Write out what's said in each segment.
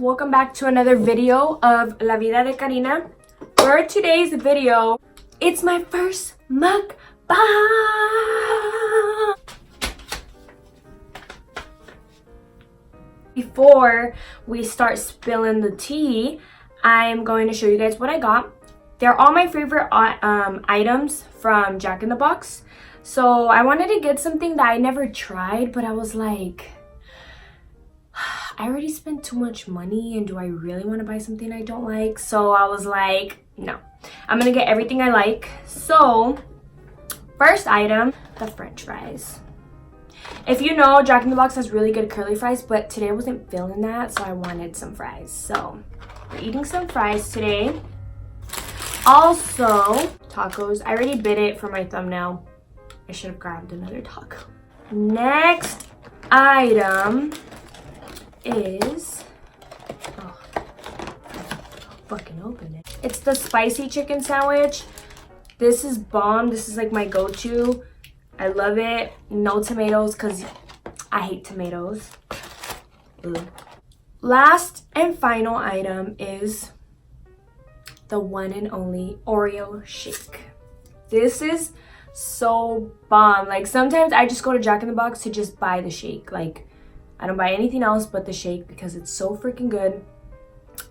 welcome back to another video of La Vida de Karina. For today's video, it's my first mukbang. Before we start spilling the tea, I'm going to show you guys what I got. They're all my favorite items from Jack in the Box. So I wanted to get something that I never tried, but I was like, I already spent too much money, and do I really want to buy something I don't like? So I was like, no, I'm gonna get everything I like. So first item, the French fries. If you know, Jack in the Box has really good curly fries, but today I wasn't feeling that, so I wanted some fries. So we're eating some fries today. Also, tacos. I already bit it for my thumbnail. I should have grabbed another taco. Next item is, oh, I'll fucking open it. It's the spicy chicken sandwich. This is bomb. This is like my go-to. I love it. No tomatoes because I hate tomatoes. Ugh. Last and final item is the one and only Oreo Shake. This is so bomb. Like, sometimes I just go to Jack in the Box to just buy the shake. Like, I don't buy anything else but the shake because it's so freaking good.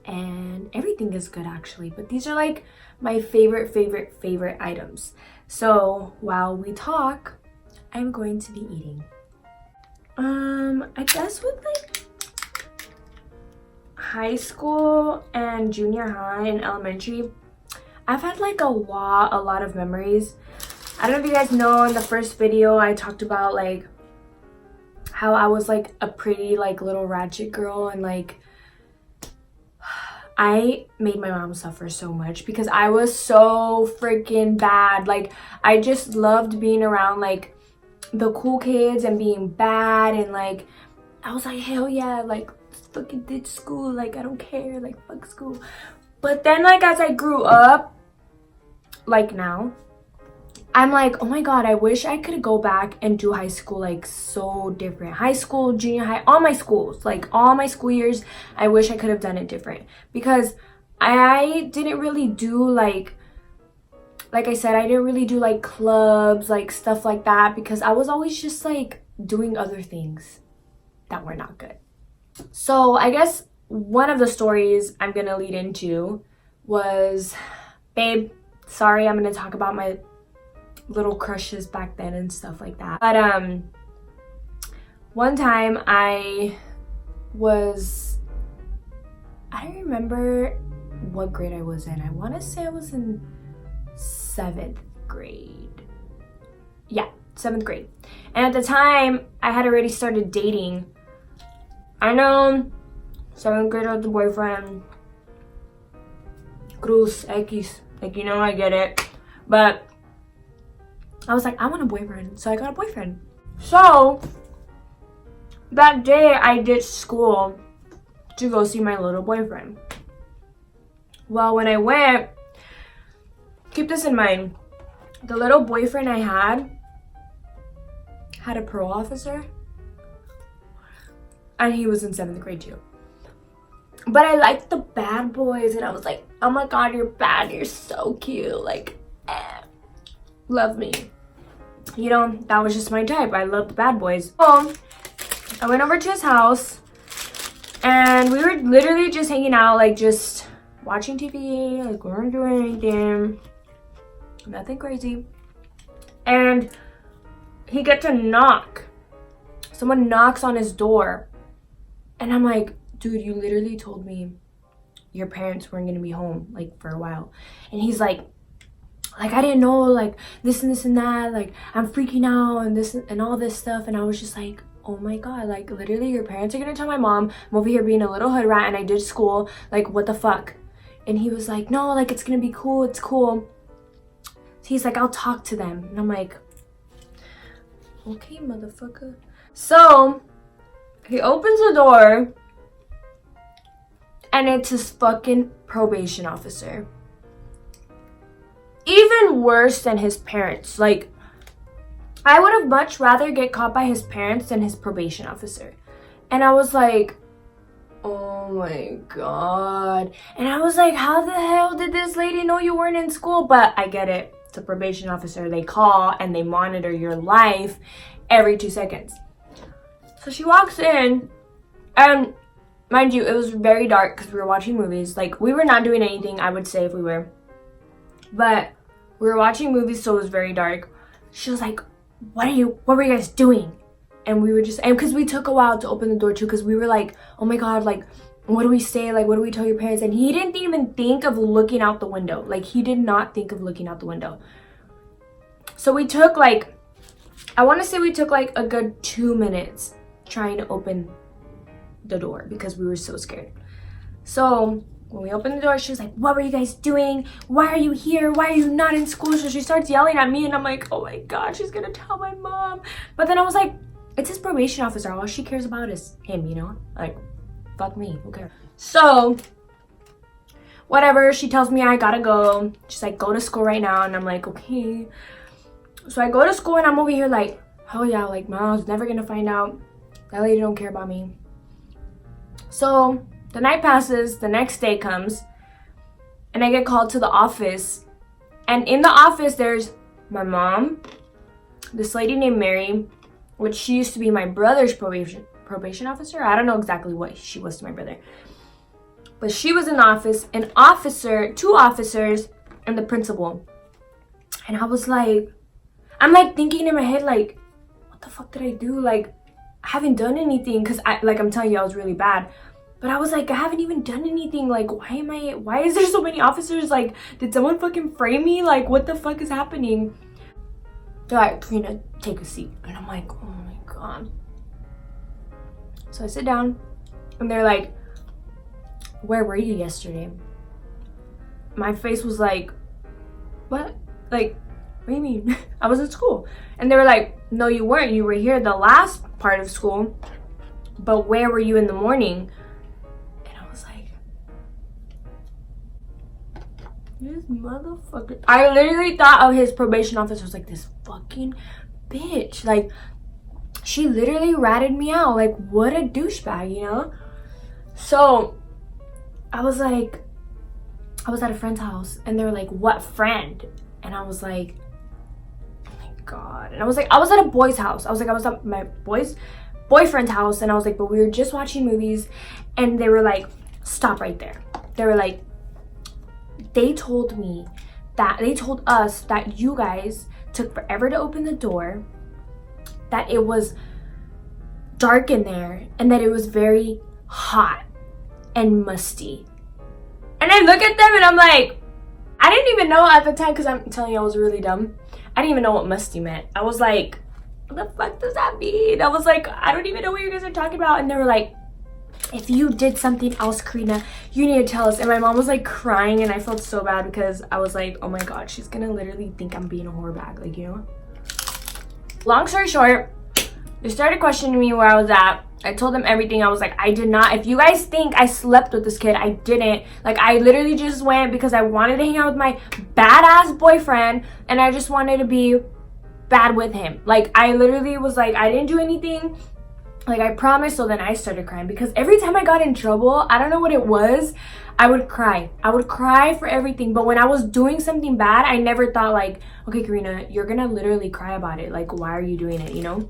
And everything is good actually. But these are like my favorite items. So while we talk, I'm going to be eating. I guess with like high school and junior high and elementary, I've had like a lot of memories. I don't know if you guys know, in the first video I talked about like how I was like a pretty like little ratchet girl, and like I made my mom suffer so much because I was so freaking bad. Like, I just loved being around like the cool kids and being bad, and like I was like, hell yeah, like fucking ditch school, like I don't care, like fuck school. But then like as I grew up, like now, I'm like, oh my god, I wish I could go back and do high school like so different. High school, junior high, all my schools, like all my school years, I wish I could have done it different. Because I didn't really do like I said, I didn't really do like clubs, like stuff like that, because I was always just like doing other things that were not good. So I guess one of the stories I'm gonna lead into was, babe, sorry, I'm gonna talk about my little crushes back then and stuff like that. But one time I don't remember what grade I was in. I want to say I was in 7th grade. Yeah, 7th grade. And at the time I had already started dating. I know, 7th grade with the boyfriend, Cruz X, like, you know, I get it, but I was like, I want a boyfriend, so I got a boyfriend. So that day I ditched school to go see my little boyfriend. Well, when I went, keep this in mind, the little boyfriend I had a parole officer, and he was in 7th grade too. But I liked the bad boys, and I was like, oh my god, you're bad, you're so cute, like, love me. You know, that was just my type. I loved bad boys. So I went over to his house, and we were literally just hanging out, like just watching TV, like we weren't doing anything, nothing crazy. And he gets a knock. Someone knocks on his door, and I'm like, dude, you literally told me your parents weren't gonna be home like for a while. And he's like, I didn't know, like this and this and that, like I'm freaking out and this and all this stuff. And I was just like, oh my god, like literally your parents are gonna tell my mom I'm over here being a little hood rat and I did school, like what the fuck. And he was like, no, like it's gonna be cool, it's cool. So he's like, I'll talk to them. And I'm like, okay, motherfucker. So he opens the door, and it's his fucking probation officer. Even worse than his parents. Like, I would have much rather get caught by his parents than his probation officer. And I was like, oh my god. And I was like, how the hell did this lady know you weren't in school? But I get it. It's a probation officer. They call and they monitor your life every 2 seconds. So she walks in, and mind you, it was very dark because we were watching movies. Like, we were not doing anything, I would say, if we were. But we were watching movies, so it was very dark. She was like, what were you guys doing? And we were just, and because we took a while to open the door too, because we were like, oh my god, like, what do we say? Like, what do we tell your parents? And he didn't even think of looking out the window. Like, he did not think of looking out the window. So we took like, I want to say we took like a good 2 minutes trying to open the door because we were so scared. So when we opened the door, she was like, what were you guys doing? Why are you here? Why are you not in school? So she starts yelling at me, and I'm like, oh my god, she's gonna tell my mom. But then I was like, it's his probation officer. All she cares about is him, you know? Like, fuck me, who cares? So whatever, she tells me I gotta go. She's like, go to school right now. And I'm like, okay. So I go to school, and I'm over here like, oh yeah, like, mom's never gonna find out. That lady don't care about me. So the night passes, the next day comes, and I get called to the office. And in the office, there's my mom, this lady named Mary, which she used to be my brother's probation officer. I don't know exactly what she was to my brother. But she was in the office, two officers, and the principal. And I was like, I'm like thinking in my head, like, what the fuck did I do? Like, I haven't done anything, because I'm telling you, I was really bad. But I was like, I haven't even done anything. Like, why is there so many officers? Like, did someone fucking frame me? Like, what the fuck is happening? They're like, Karina, take a seat. And I'm like, oh my god. So I sit down, and they're like, where were you yesterday? My face was like, what? Like, what do you mean? I was at school. And they were like, no, you weren't. You were here the last part of school. But where were you in the morning? And I was like, this motherfucker. I literally thought of his probation officer was like, this fucking bitch. Like, she literally ratted me out. Like, what a douchebag, you know? So I was like, I was at a friend's house, and they were like, what friend? And I was like, oh my god. And I was like, I was at a boy's house. I was at my boyfriend's house, and I was like, but we were just watching movies. And they were like, stop right there. They were like, they told us that you guys took forever to open the door, that it was dark in there, and that it was very hot and musty. And I look at them, and I'm like, I didn't even know at the time, because I'm telling you, I was really dumb. I didn't even know what musty meant. I was like, what the fuck does that mean? I was like, I don't even know what you guys are talking about. And they were like, if you did something else, Karina, you need to tell us. And my mom was like crying, and I felt so bad because I was like, oh my god, she's gonna literally think I'm being a whore bag, like, you know? Long story short, they started questioning me where I was at. I told them everything. I was like, I did not. If you guys think I slept with this kid, I didn't. Like, I literally just went because I wanted to hang out with my badass boyfriend, and I just wanted to be bad with him. Like, I literally was like, I didn't do anything. Like, I promised. So then I started crying because every time I got in trouble, I don't know what it was, I would cry. I would cry for everything. But when I was doing something bad, I never thought like, okay, Karina, you're gonna literally cry about it. Like, why are you doing it, you know?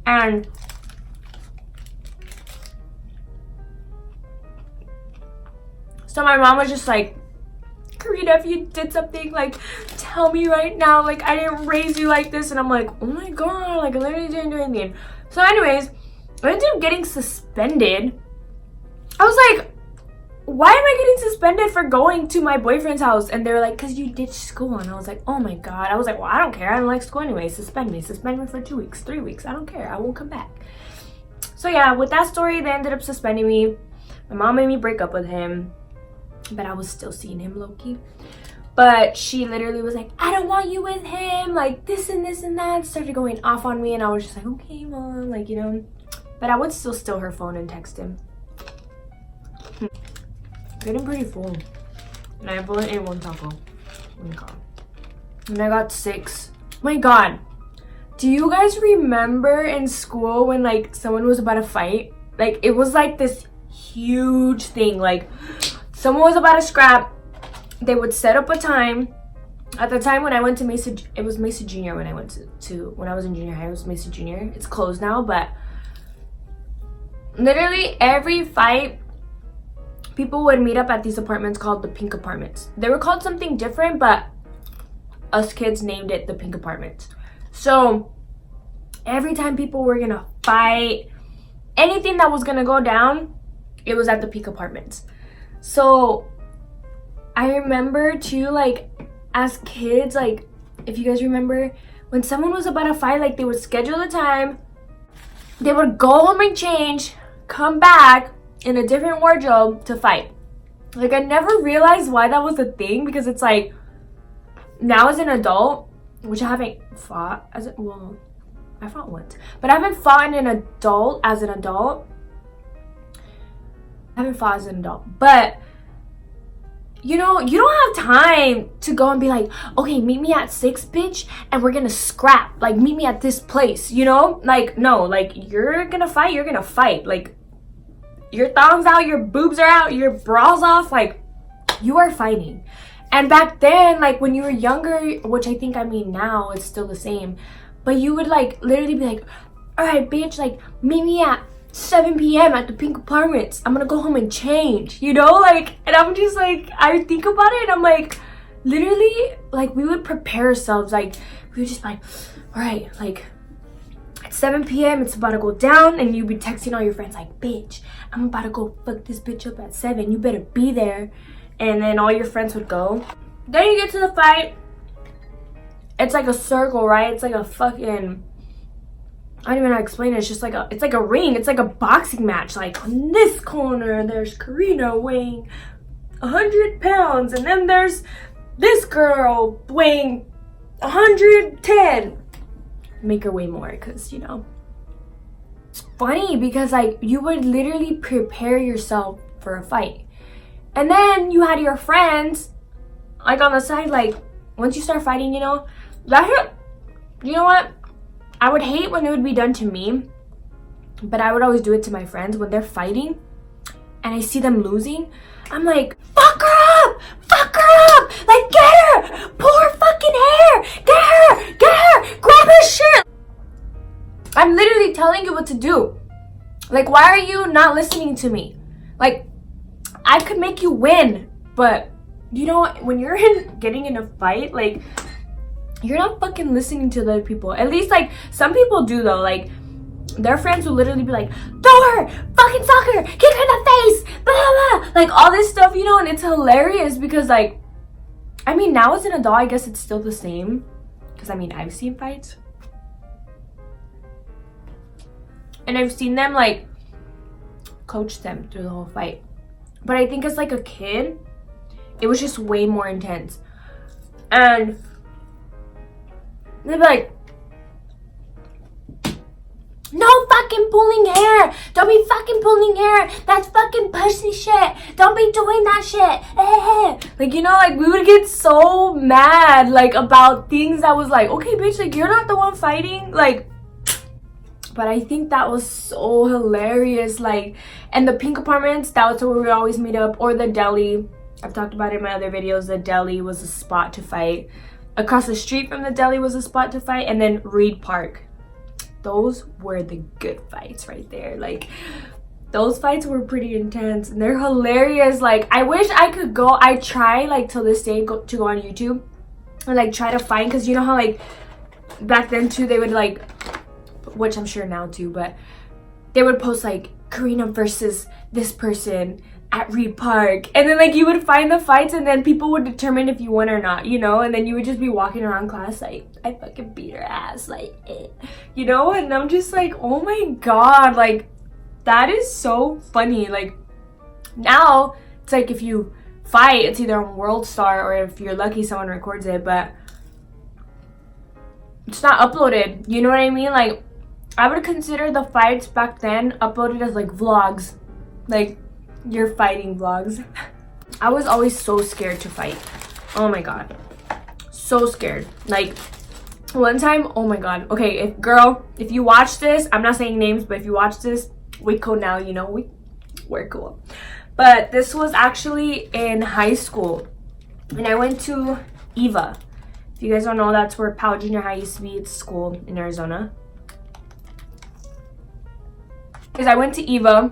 And so my mom was just like, Karina, if you did something, like, tell me right now. Like, I didn't raise you like this. And I'm like, oh my god, like, I literally didn't do anything. So anyways, I ended up getting suspended. I was like, why am I getting suspended for going to my boyfriend's house? And they were like, because you ditched school. And I was like, oh my god. I was like, well, I don't care. I don't like school anyway. Suspend me for 2 weeks, 3 weeks. I don't care. I won't come back. So yeah, with that story, they ended up suspending me. My mom made me break up with him, but I was still seeing him low-key. But she literally was like, I don't want you with him, like this and this and that. Started going off on me, and I was just like, okay, mom, like, you know. But I would still steal her phone and text him. Getting pretty full. And I've only ate one taco. Oh my god. And I got 6. Oh my god. Do you guys remember in school when like someone was about to fight? Like, it was like this huge thing. Like, someone was about to scrap, they would set up a time. At the time when I went to Mesa, it was Mesa Junior when I went to when I was in junior high, it was Mesa Junior. It's closed now, but literally every fight, people would meet up at these apartments called the Pink Apartments. They were called something different, but us kids named it the Pink Apartments. So every time people were gonna fight, anything that was gonna go down, it was at the Pink Apartments. So I remember too, like, as kids, like, if you guys remember, when someone was about to fight, like, they would schedule a time, they would go home and change, come back in a different wardrobe to fight. Like, I never realized why that was a thing, because it's like, now as an adult, which I haven't fought as well, I fought once, but I haven't fought as an adult. I haven't fought as an adult, but you know, you don't have time to go and be like, okay, meet me at 6, bitch, and we're gonna scrap. Like, meet me at this place, you know? Like, no, like, you're gonna fight, you're gonna fight. Like, your thong's out, your boobs are out, your bra's off, like, you are fighting. And back then, like, when you were younger, which I think, I mean, now it's still the same, but you would, like, literally be like, all right, bitch, like, meet me at 7 p.m. at the Pink Apartments. I'm gonna go home and change, you know? Like, and I'm just like, I think about it and I'm like, literally, like, we would prepare ourselves. Like, we would just be like, all right, like, at 7 p.m. it's about to go down, and you'd be texting all your friends like, bitch, I'm about to go fuck this bitch up at 7. You better be there. And then all your friends would go. Then you get to the fight. It's like a circle, right? It's like a fucking, I don't even know how to explain it. It's just like it's like a ring. It's like a boxing match. Like, on this corner, there's Karina weighing 100 pounds. And then there's this girl weighing 110. Make her weigh more, because, you know. It's funny because, like, you would literally prepare yourself for a fight. And then you had your friends, like, on the side, like, once you start fighting, you know, you know what? I would hate when it would be done to me, but I would always do it to my friends when they're fighting and I see them losing. I'm like, fuck her up! Fuck her up! Like, get her! Pull her fucking hair! Get her! Get her! Grab her shirt! I'm literally telling you what to do. Like, why are you not listening to me? Like, I could make you win, but you know, when you're getting in a fight, like, you're not fucking listening to the other people. At least, like, some people do, though. Like, their friends will literally be like, throw her! Fucking suck her! Kick her in the face! Blah, blah, blah. Like, all this stuff, you know, and it's hilarious because, like, I mean, now as an adult, I guess it's still the same. Because, I mean, I've seen fights. And I've seen them, like, coach them through the whole fight. But I think as, like, a kid, it was just way more intense. And they'd be like, no fucking pulling hair. Don't be fucking pulling hair. That's fucking pussy shit. Don't be doing that shit. Like, you know, like, we would get so mad, like, about things that was like, okay, bitch, like, you're not the one fighting. Like, but I think that was so hilarious. Like, and the Pink Apartments, that was where we would always meet up. Or the deli. I've talked about it in my other videos. The deli was a spot to fight. Across the street from the deli was a spot to fight. And then Reed Park. Those were the good fights right there. Like, those fights were pretty intense. And they're hilarious. Like, I wish I could go. I try, like, till this day to go on YouTube. And, like, try to find. Because you know how, like, back then, too, they would, like, which I'm sure now, too. But they would post, like, Karina versus this person at Reed Park, and then, like, you would find the fights, and then people would determine if you won or not, you know, and then you would just be walking around class like, I fucking beat her ass, like, you know, and I'm just like, oh my god, like, that is so funny. Like, now it's like, if you fight, it's either on World Star, or if you're lucky someone records it, but it's not uploaded, you know what I mean? Like, I would consider the fights back then uploaded as, like, vlogs, like, your fighting vlogs. I was always so scared to fight. Oh my god, so scared. Like, one time, oh my god, okay, if you watch this, I'm not saying names, but if you watch this, we code now, you know, We're cool. But this was actually in high school. And I went to EVA. If you guys don't know, that's where Powell Junior High used to be. It's a school in Arizona. Because I went to EVA.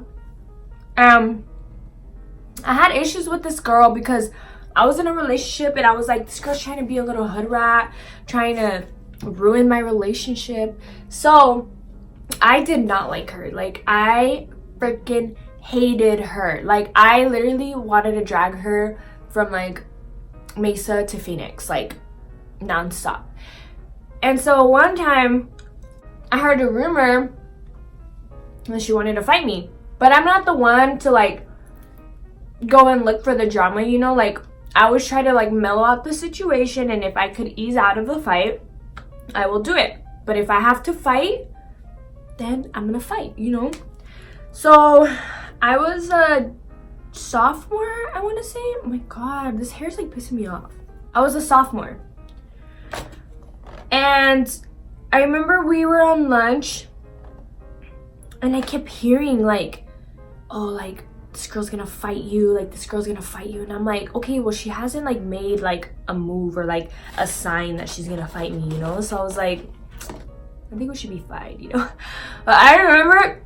I had issues with this girl because I was in a relationship and I was like, this girl's trying to be a little hood rat, trying to ruin my relationship. So I did not like her. Like, I freaking hated her. Like, I literally wanted to drag her from like Mesa to Phoenix, like nonstop. And so one time I heard a rumor that she wanted to fight me, but I'm not the one to like go and look for the drama, you know. Like, I always try to like mellow out the situation, and if I could ease out of the fight, I will do it. But if I have to fight, then I'm gonna fight, you know. So I was a sophomore, I want to say. Oh my god, this hair's like pissing me off. I was a sophomore, and I remember we were on lunch and I kept hearing like, oh, like, this girl's gonna fight you, like, this girl's gonna fight you. And I'm like, okay, well, she hasn't like made like a move or like a sign that she's gonna fight me, you know. So I was like, I think we should be fine, you know. But I remember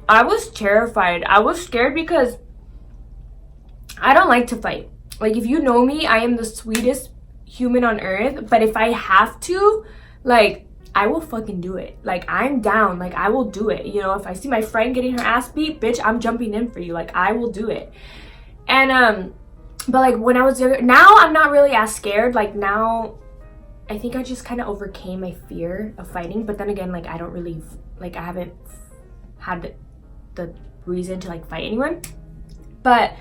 I was terrified. I was scared because I don't like to fight. Like, if you know me, I am the sweetest human on earth, but if I have to, like, I will fucking do it. Like, I'm down. Like, I will do it. You know, if I see my friend getting her ass beat, bitch, I'm jumping in for you. Like, I will do it. And but like when I was younger, now I'm not really as scared. Like, now I think I just kind of overcame my fear of fighting. But then again, like, I don't really, like, I haven't had the reason to like fight anyone. But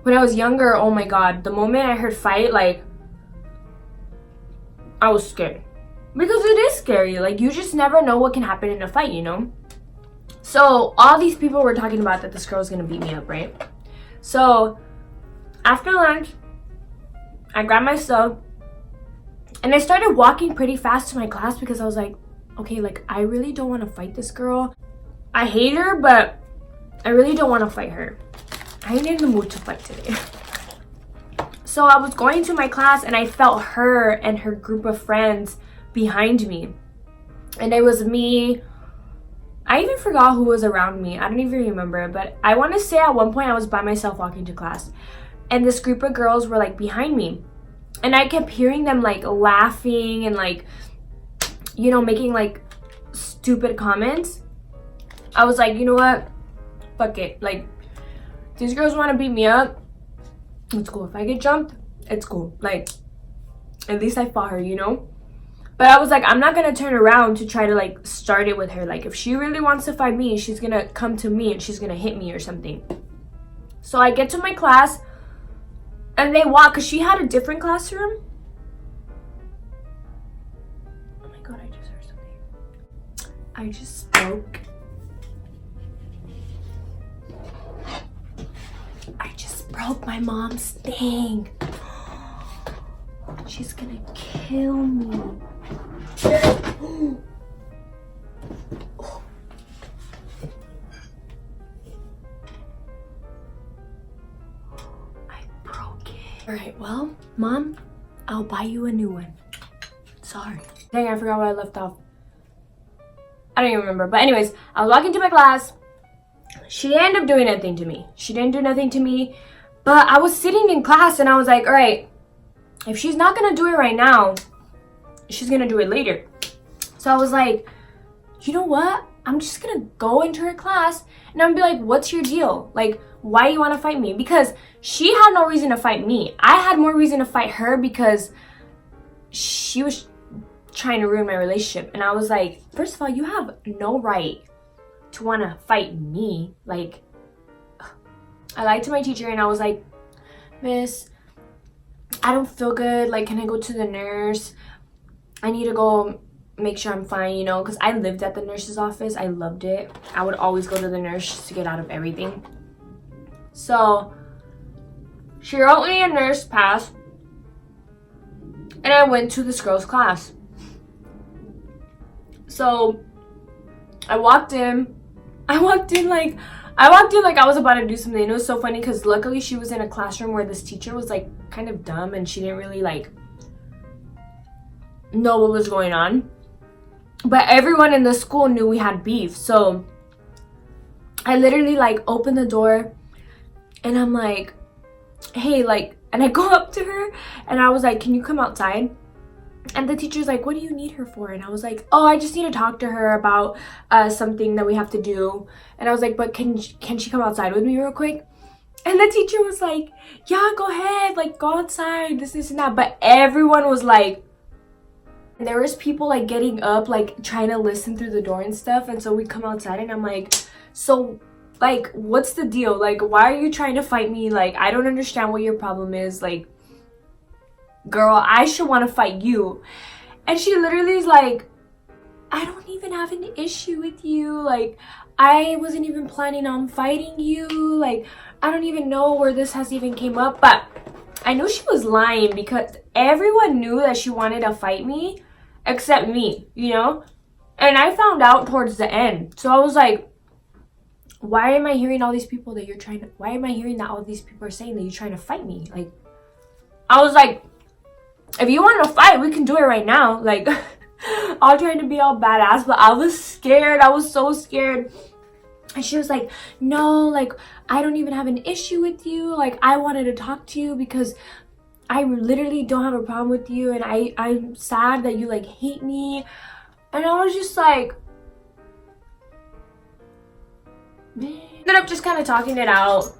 when I was younger, oh my god, the moment I heard fight, like, I was scared. Because it is scary. Like, you just never know what can happen in a fight, you know? So all these people were talking about that this girl was gonna beat me up, right? So after lunch, I grabbed my stuff and I started walking pretty fast to my class because I was like, okay, like, I really don't want to fight this girl. I hate her, but I really don't want to fight her. I ain't in the mood to fight today. So I was going to my class and I felt her and her group of friends behind me. And it was me. I even forgot who was around me. I don't even remember. But I want to say at one point I was by myself walking to class. And this group of girls were like behind me. And I kept hearing them like laughing and like, you know, making like stupid comments. I was like, you know what? Fuck it. Like, these girls want to beat me up. It's cool. If I get jumped, it's cool. Like, at least I fought her, you know? But I was like, I'm not going to turn around to try to like start it with her. Like, if she really wants to fight me, she's going to come to me and she's going to hit me or something. So I get to my class and they walk, because she had a different classroom. Oh my god, I just heard something. I just spoke. I just broke my mom's thing. She's gonna kill me. I broke it. Alright, well, Mom, I'll buy you a new one. Sorry. Dang, I forgot where I left off. I don't even remember. But anyways, I was walking to my class. She didn't end up doing anything to me. She didn't do nothing to me. But I was sitting in class and I was like, alright, if she's not gonna do it right now, she's gonna do it later. So I was like, you know what? I'm just gonna go into her class and I'm gonna be like, what's your deal? Like, why do you wanna fight me? Because she had no reason to fight me. I had more reason to fight her because she was trying to ruin my relationship. And I was like, first of all, you have no right to wanna fight me. Like, I lied to my teacher and I was like, Miss, I don't feel good. Like, can I go to the nurse? I need to go make sure I'm fine, you know, because I lived at the nurse's office. I loved it. I would always go to the nurse to get out of everything. So she wrote me a nurse pass and I went to this girl's class. So I walked in like I walked in like I was about to do something. It was so funny because luckily she was in a classroom where this teacher was like kind of dumb and she didn't really like know what was going on. But everyone in the school knew we had beef. So I literally like opened the door and I'm like, hey, like, and I go up to her and I was like, can you come outside? And the teacher's like, what do you need her for? And I was like, oh, I just need to talk to her about something that we have to do. And I was like, but can she come outside with me real quick? And the teacher was like, yeah, go ahead, like, go outside, this and that. But everyone was like, there was people like getting up, like trying to listen through the door and stuff. And so we come outside and I'm like, so like, what's the deal? Like, why are you trying to fight me? Like, I don't understand what your problem is. Like, girl, I should want to fight you. And she literally is like, I don't even have an issue with you. Like, I wasn't even planning on fighting you. Like, I don't even know where this has even came up. But I knew she was lying because everyone knew that she wanted to fight me except me, you know? And I found out towards the end. So I was like, why am I hearing all these people that you're trying to, why am I hearing that all these people are saying that you're trying to fight me? Like, I was like, if you want to fight, we can do it right now. Like, all trying to be all badass, but I was scared. I was so scared. And she was like, no, like, I don't even have an issue with you. Like, I wanted to talk to you because I literally don't have a problem with you. And I'm sad that you, like, hate me. And I was just like, man. Ended up just kind of talking it out.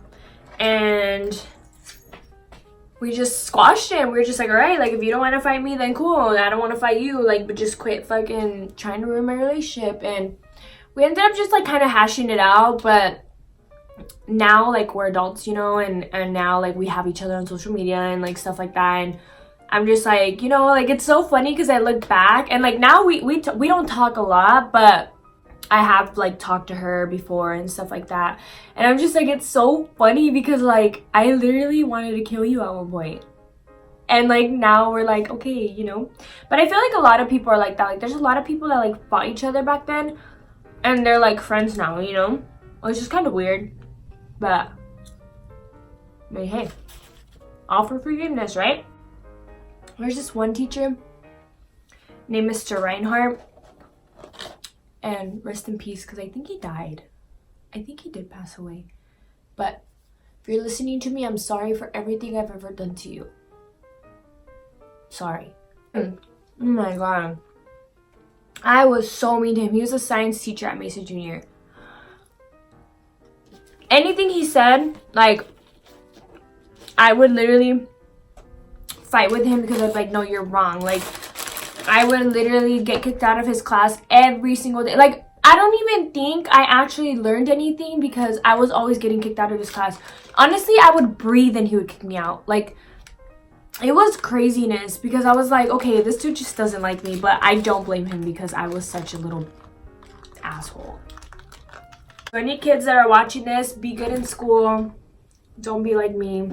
And we just squashed it. We were just like, all right, like, if you don't want to fight me, then cool. I don't want to fight you. Like, but just quit fucking trying to ruin my relationship. And we ended up just, like, kind of hashing it out. But now, like, we're adults, you know, and now, like, we have each other on social media and, like, stuff like that. And I'm just like, you know, like, it's so funny because I look back and, like, now we don't talk a lot, but I have, like, talked to her before and stuff like that. And I'm just like, it's so funny because, like, I literally wanted to kill you at one point. And, like, now we're like, okay, you know. But I feel like a lot of people are like that. Like, there's a lot of people that, like, fought each other back then. And they're, like, friends now, you know. It's just kind of weird. But, I mean, hey. All for forgiveness, right? There's this one teacher named Mr. Reinhardt. And rest in peace, because I think he died. I think he did pass away. But if you're listening to me, I'm sorry for everything I've ever done to you. Sorry. Oh my god. I was so mean to him. He was a science teacher at Mesa Junior. Anything he said, like, I would literally fight with him because I'd be like, no, you're wrong. Like, I would literally get kicked out of his class every single day. Like, I don't even think I actually learned anything because I was always getting kicked out of his class. Honestly, I would breathe and he would kick me out. Like, it was craziness because I was like, okay, this dude just doesn't like me. But I don't blame him because I was such a little asshole. So any kids that are watching this, be good in school. Don't be like me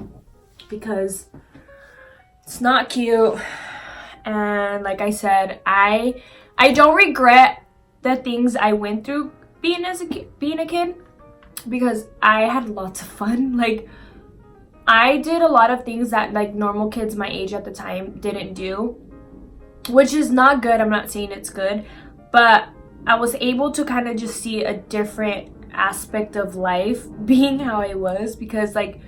because it's not cute. And like I said, I don't regret the things I went through being a kid because I had lots of fun. Like, I did a lot of things that, like, normal kids my age at the time didn't do, which is not good. I'm not saying it's good, but I was able to kind of just see a different aspect of life being how I was because, like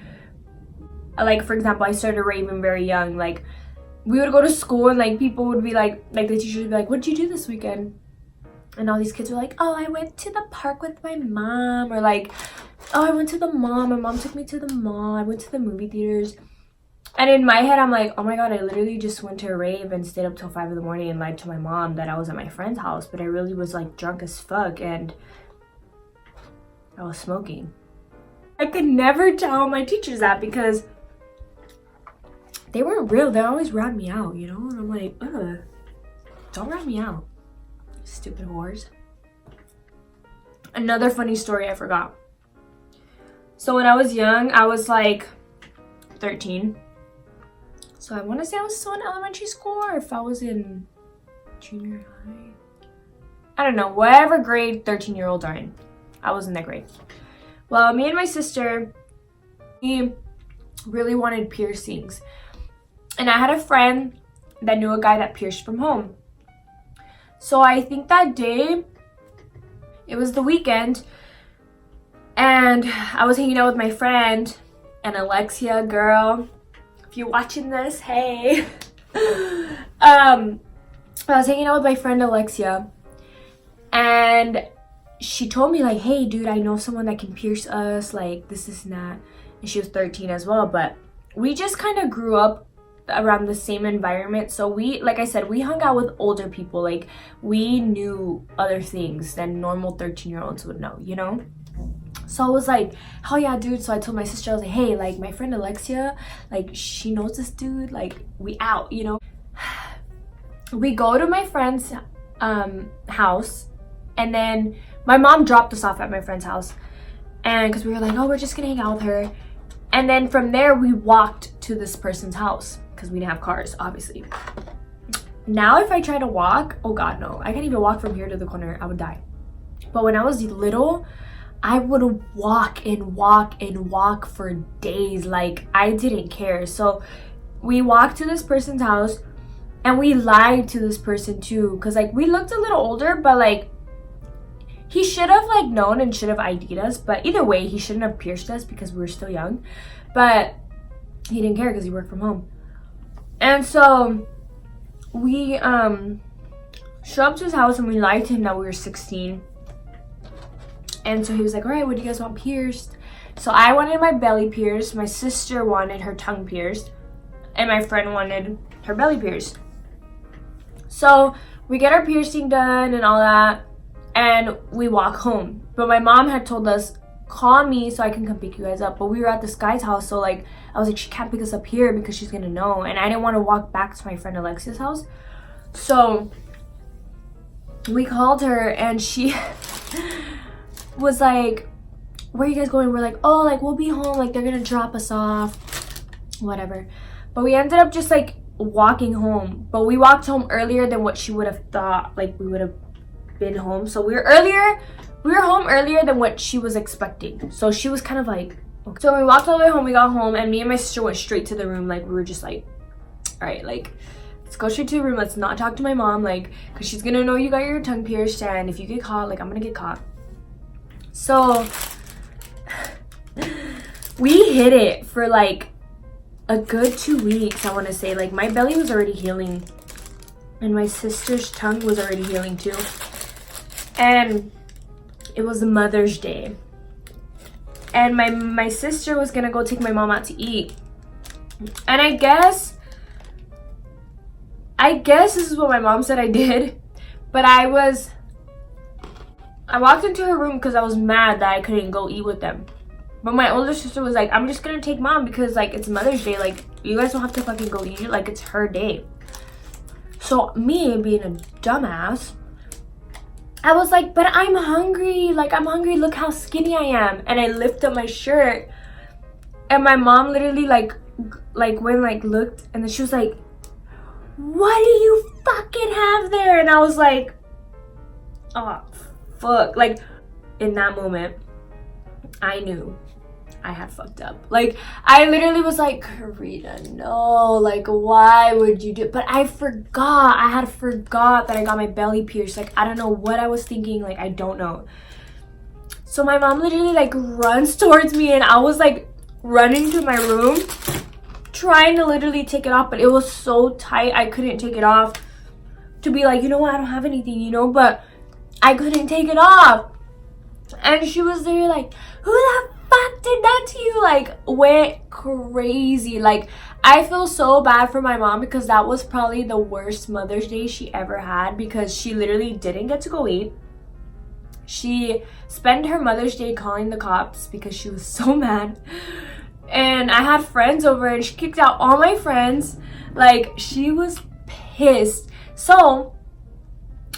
for example, I started raving very young. Like, we would go to school and, like, people would be like the teachers would be like, what did you do this weekend? And all these kids were like, oh, I went to the park with my mom. Or like, oh, I went to the mall. My mom took me to the mall. I went to the movie theaters. And in my head, I'm like, oh my god, I literally just went to a rave and stayed up till 5 in the morning and lied to my mom that I was at my friend's house. But I really was, like, drunk as fuck and I was smoking. I could never tell my teachers that because they weren't real. They always rat me out, you know? And I'm like, ugh, don't rat me out, stupid whores. Another funny story I forgot. So when I was young, I was like 13. So I want to say I was still in elementary school or if I was in junior high. I don't know, whatever grade 13-year-olds are in. I was in that grade. Well, me and my sister, we really wanted piercings. And I had a friend that knew a guy that pierced from home. So I think that day, it was the weekend, and I was hanging out with my friend, and Alexia, girl, if you're watching this, hey. I was hanging out with my friend Alexia, and she told me like, hey dude, I know someone that can pierce us, like this is not. And she was 13 as well, but we just kind of grew up around the same environment. So we, like I said, we hung out with older people. Like we knew other things than normal 13-year-olds would know, you know? So I was like, hell yeah, dude. So I told my sister, I was like, hey, like my friend Alexia, like she knows this dude, like we out, you know? We go to my friend's house, and then my mom dropped us off at my friend's house, and because we were like, oh, we're just gonna hang out with her. And then from there we walked to this person's house because we didn't have cars, obviously. Now if I try to walk, oh god, no, I can't even walk from here to the corner. I would die. But when I was little, I would walk and walk and walk for days. Like I didn't care. So we walked to this person's house, and we lied to this person too, because like we looked a little older, but like he should have like known and should have ID'd us. But either way, he shouldn't have pierced us because we were still young. But he didn't care because he worked from home. And so we showed up to his house, and we lied to him that we were 16. And so he was like, all right, what do you guys want pierced? So I wanted my belly pierced, my sister wanted her tongue pierced, and my friend wanted her belly pierced. So we get our piercing done and all that, and we walk home. But my mom had told us, call me so I can come pick you guys up. But we were at this guy's house, so like I was like, she can't pick us up here because she's gonna know. And I didn't want to walk back to my friend Alexia's house. So we called her, and she was like, where are you guys going? We're like, oh, like we'll be home, like they're gonna drop us off, whatever. But we ended up just like walking home. But we walked home earlier than what she would have thought like we would have been home. So we were home earlier than what she was expecting. So she was kind of like, okay. So we walked all the way home, we got home, and me and my sister went straight to the room. Like we were just like, all right, like let's go straight to the room, let's not talk to my mom, like because she's gonna know you got your tongue pierced, and if you get caught, like I'm gonna get caught. So we hid it for like a good 2 weeks, I want to say. Like my belly was already healing, and my sister's tongue was already healing too. And it was Mother's Day, and my sister was gonna go take my mom out to eat. And I guess this is what my mom said I did, but I walked into her room because I was mad that I couldn't go eat with them. But my older sister was like, I'm just gonna take mom because like it's Mother's Day, like you guys don't have to fucking go eat, like it's her day. So me being a dumbass, I was like, but I'm hungry, like I'm hungry, look how skinny I am. And I lift up my shirt, and my mom literally like looked, and then she was like, what do you fucking have there? And I was like, oh fuck. Like in that moment I knew I had fucked up. Like I literally was like, Karina, no, like why would you do it? But I had forgot that I got my belly pierced. Like I don't know what I was thinking, like I don't know. So my mom literally like runs towards me, and I was like running to my room trying to literally take it off, but it was so tight I couldn't take it off, to be like, you know what, I don't have anything, you know, but I couldn't take it off. And she was there like, who the fuck did that to you? Like went crazy. Like I feel so bad for my mom because that was probably the worst Mother's Day she ever had, because she literally didn't get to go eat. She spent her Mother's Day calling the cops because she was so mad. And I had friends over, and she kicked out all my friends. Like she was pissed. So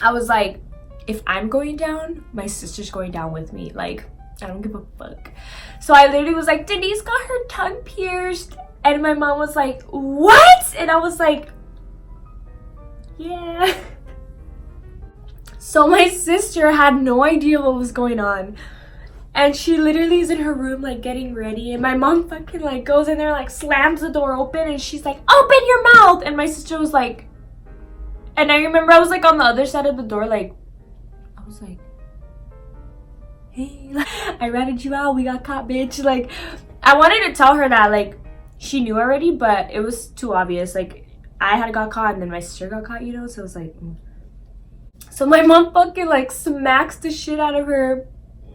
I was like, if I'm going down, my sister's going down with me. Like I don't give a fuck. So I literally was like, Denise got her tongue pierced. And my mom was like, what? And I was like, yeah. So my sister had no idea what was going on. And she literally is in her room like getting ready, and my mom fucking like goes in there, like slams the door open, and she's like, open your mouth. And my sister was like, and I remember I was like on the other side of the door, like I was like, hey, I ratted you out, we got caught, bitch. Like I wanted to tell her that like she knew already, but it was too obvious. Like I had got caught and then my sister got caught, you know. So it was like So my mom fucking like smacks the shit out of her,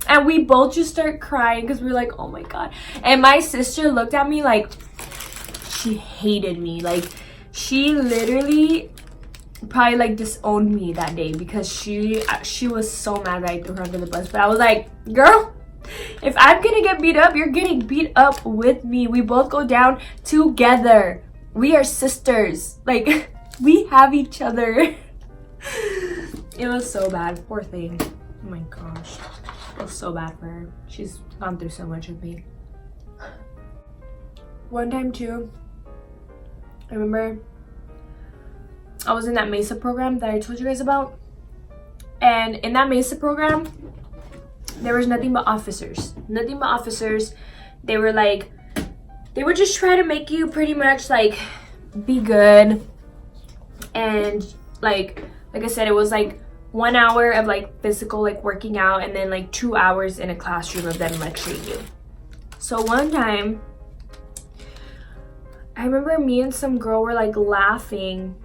and we both just start crying because we're like, oh my god. And my sister looked at me like she hated me. Like she literally probably like disowned me that day because she was so mad that I threw her under the bus. But I was like, girl, if I'm gonna get beat up, you're getting beat up with me. We both go down together. We are sisters. Like we have each other. It was so bad. Poor thing. Oh my gosh. It was so bad for her. She's gone through so much with me. One time too, I remember I was in that MESA program that I told you guys about. And in that MESA program, there was nothing but officers. Nothing but officers. They were like, they would just try to make you pretty much like be good. And like I said, it was like 1 hour of like physical like working out, and then like 2 hours in a classroom of them lecturing you. So one time I remember me and some girl were like laughing,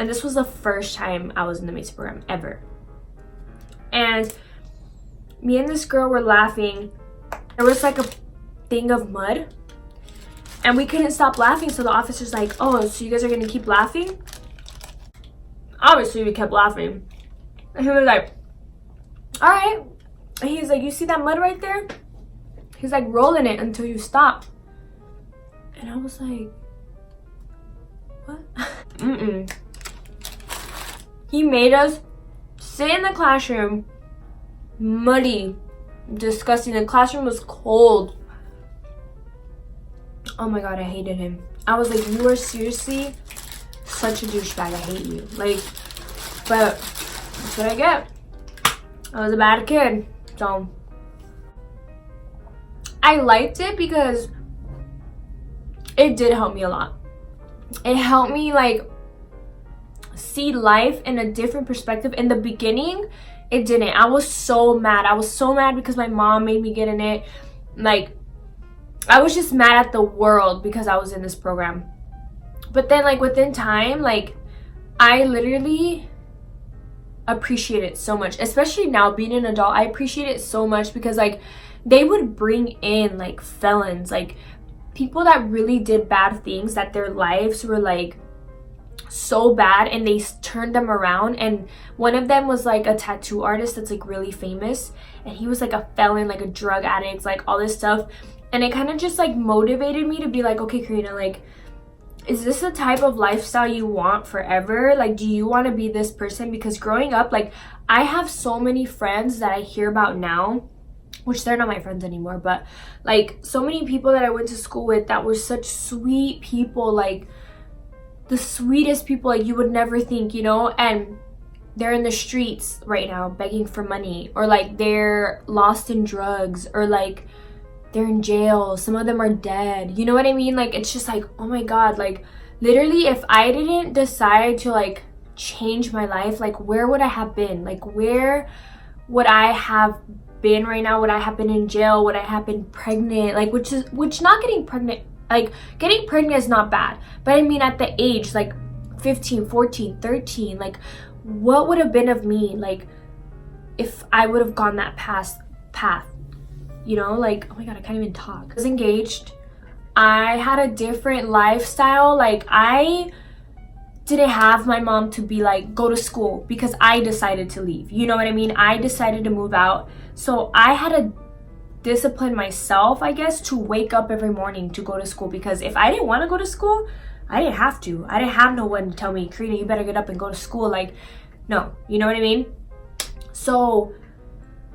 and this was the first time I was in the MESA program ever. And me and this girl were laughing. There was like a thing of mud, and we couldn't stop laughing. So the officer's like, oh, so you guys are gonna keep laughing? Obviously we kept laughing. And he was like, all right. And he's like, you see that mud right there? He's like, roll in it until you stop. And I was like, what? He made us sit in the classroom, muddy, disgusting. The classroom was cold. Oh my god, I hated him. I was like, you are seriously such a douchebag. I hate you. Like, but that's what I get. I was a bad kid. So I liked it because it did help me a lot. It helped me like see life in a different perspective. In the beginning, it didn't. I was so mad. I was so mad because my mom made me get in it. Like, I was just mad at the world because I was in this program. But then like within time, like I literally appreciate it so much. Especially now being an adult, I appreciate it so much because like they would bring in like felons, like people that really did bad things, that their lives were like so bad, and they turned them around. And one of them was like a tattoo artist that's like really famous, and he was like a felon, like a drug addict, like all this stuff. And it kind of just like motivated me to be like, okay, Karina, like, is this the type of lifestyle you want forever? Like, do you want to be this person? Because growing up, like, I have so many friends that I hear about now, which they're not my friends anymore, but like so many people that I went to school with that were such sweet people, like the sweetest people, like you would never think, you know, and they're in the streets right now begging for money, or like they're lost in drugs, or like they're in jail. Some of them are dead. You know what I mean? Like, it's just like, oh my god, like literally if I didn't decide to like change my life, like where would I have been? Like where would I have been right now? Would I have been in jail? Would I have been pregnant? Like, which not getting pregnant, like getting pregnant is not bad, but I mean at the age like 15, 14, 13, like what would have been of me like if I would have gone that path, you know? Like, oh my god, I can't even talk. I was engaged. I had a different lifestyle. Like, I didn't have my mom to be like, go to school, because I decided to leave. You know what I mean? I decided to move out. So I had to discipline myself, I guess, to wake up every morning to go to school, because if I didn't want to go to school, I didn't have to. I didn't have no one to tell me, Karina, you better get up and go to school. Like, no, you know what I mean? So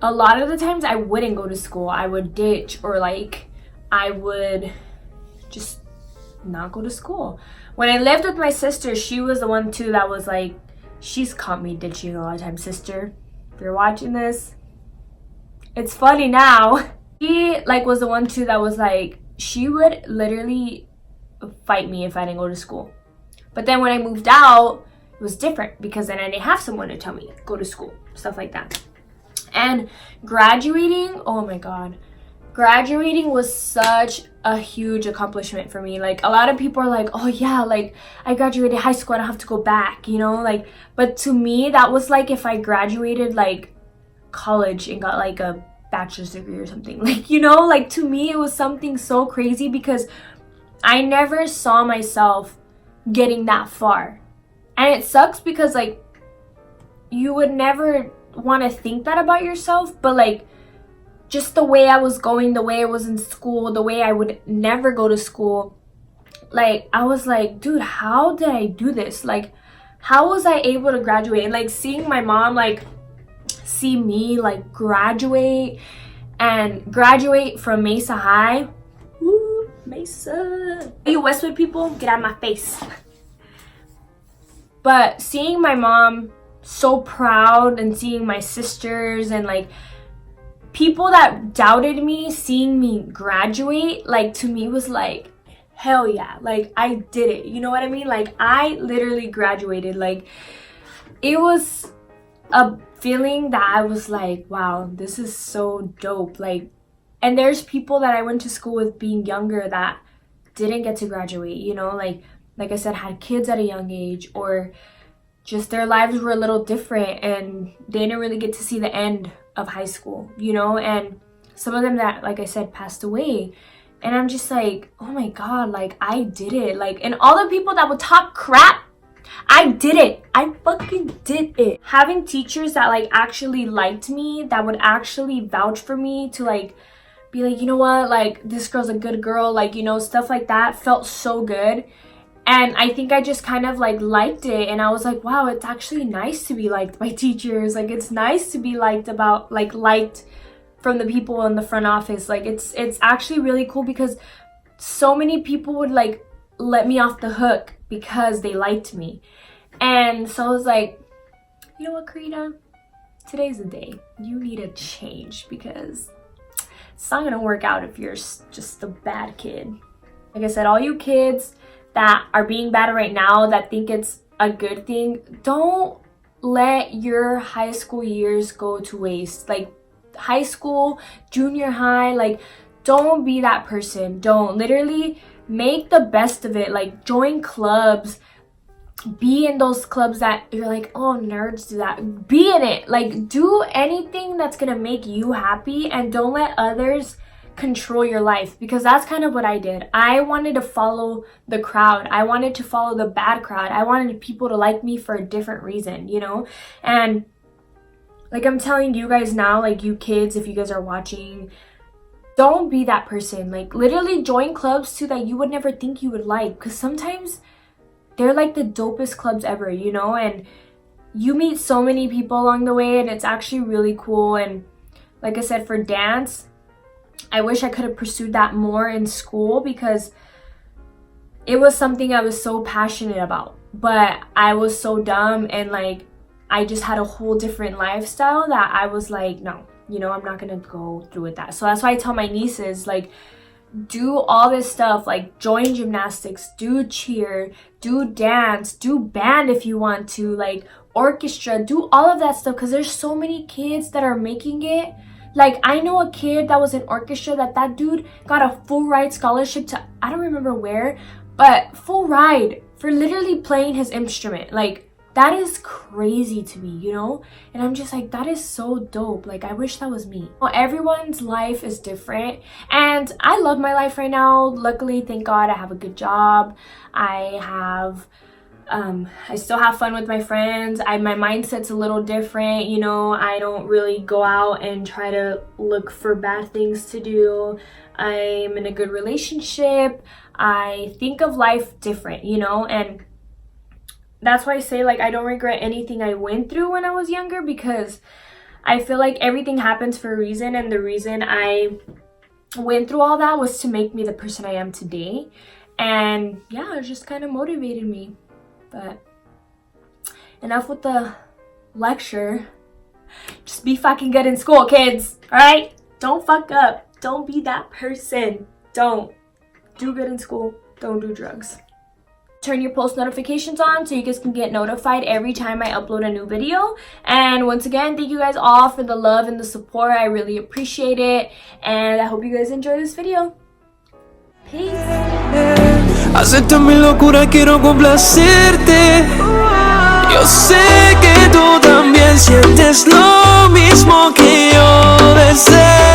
a lot of the times I wouldn't go to school. I would ditch, or like I would just not go to school. When I lived with my sister, she was the one too that was like, she's caught me ditching a lot of times. Sister, if you're watching this, it's funny now. She like was the one too that was like, she would literally fight me if I didn't go to school. But then when I moved out, it was different because then I didn't have someone to tell me go to school, stuff like that. And graduating, oh my god, graduating was such a huge accomplishment for me. Like, a lot of people are like, oh yeah, like I graduated high school, I don't have to go back, you know, like, but to me that was like if I graduated like college and got like a bachelor's degree or something. Like, you know, like to me it was something so crazy because I never saw myself getting that far. And it sucks because like you would never want to think that about yourself, but like just the way I was going, the way I was in school, the way I would never go to school, like I was like, dude, how did I do this? Like, how was I able to graduate? And like seeing my mom like see me like graduate from Mesa High. Woo, Mesa. You Westwood people, get out of my face. But seeing my mom so proud and seeing my sisters and like people that doubted me, seeing me graduate, like to me was like, hell yeah, like I did it. You know what I mean? Like I literally graduated. Like it was a feeling that I was like, wow, this is so dope. Like, and there's people that I went to school with being younger that didn't get to graduate, you know, like I said, had kids at a young age, or just their lives were a little different and they didn't really get to see the end of high school, you know. And some of them that, like I said, passed away. And I'm just like, oh my god, like I did it. Like, and all the people that would talk crap, I did it. I fucking did it. Having teachers that like actually liked me, that would actually vouch for me, to like be like, you know what, like this girl's a good girl, like, you know, stuff like that, felt so good. And I think I just kind of like liked it, and I was like, wow, it's actually nice to be liked by teachers. Like it's nice to be liked from the people in the front office. Like it's actually really cool because so many people would like let me off the hook because they liked me. And so I was like, you know what, Karina, today's the day. You need a change because it's not gonna work out if you're just a bad kid. Like I said, all you kids that are being bad right now, that think it's a good thing, don't let your high school years go to waste. Like high school, junior high, like don't be that person. Don't. Literally make the best of it. Like join clubs, be in those clubs that you're like, oh, nerds do that. Be in it. Like do anything that's gonna make you happy, and don't let others control your life, because that's kind of what I did. I wanted to follow the crowd. I wanted to follow the bad crowd. I wanted people to like me for a different reason, you know. And like I'm telling you guys now, like you kids, if you guys are watching, don't be that person. Like literally join clubs too that you would never think you would like, because sometimes they're like the dopest clubs ever, you know. And you meet so many people along the way, and it's actually really cool. And like I said, for dance, I wish I could have pursued that more in school, because it was something I was so passionate about, but I was so dumb, and like I just had a whole different lifestyle that I was like, no, you know, I'm not gonna go through with that. So that's why I tell my nieces, like, do all this stuff, like join gymnastics, do cheer, do dance, do band if you want to, like orchestra, do all of that stuff, because there's so many kids that are making it. Like I know a kid that was in orchestra that dude got a full ride scholarship to, I don't remember where, but full ride for literally playing his instrument. Like that is crazy to me, you know. And I'm just like, that is so dope. Like I wish that was me. Well, everyone's life is different, and I love my life right now. Luckily, thank God, I have a good job. I still have fun with my friends. My mindset's a little different, you know. I don't really go out and try to look for bad things to do. I'm in a good relationship. I think of life different, you know. And that's why I say, like, I don't regret anything I went through when I was younger, because I feel like everything happens for a reason, and the reason I went through all that was to make me the person I am today. And yeah, it just kind of motivated me. But enough with the lecture. Just be fucking good in school, kids. All right? Don't fuck up. Don't be that person. Don't. Do good in school. Don't do drugs. Turn your post notifications on so you guys can get notified every time I upload a new video. And once again, thank you guys all for the love and the support. I really appreciate it. And I hope you guys enjoy this video. Peace. Acepta mi locura, quiero complacerte. Yo sé que tú también sientes lo mismo que yo deseo.